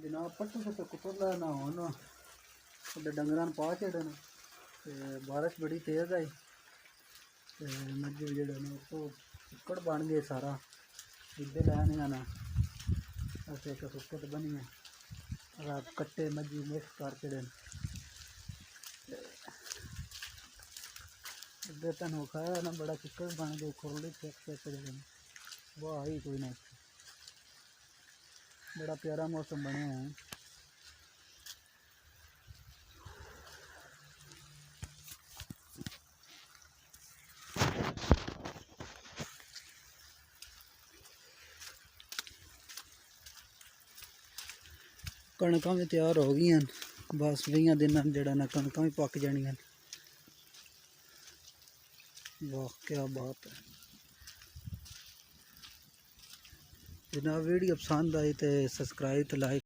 जनाब पट्टू से कुतरला ना हो ना डंगर पा चढ़न बारिश बड़ी तेज़ आई मज्जू जड़े तो कुक्कड़ बन गए सारा इधर लैने ना ऐसे एक सुक्कड़ बनिए कट्टे मज्जी मिक्स कर चढ़े इधर तेन खाया ना बड़ा कुक्कड़ बन गए खुरली चेक चेक चढ़े वाह ही कोई ना बड़ा प्यारा मौसम बनया है। कणक भी तैयार हो गई बस 20 दिन जड़ा ना कणक भी पक जानियां। वाह क्या बात है जनाब। वीडियो पसंद आई तो सब्सक्राइब तो लाइक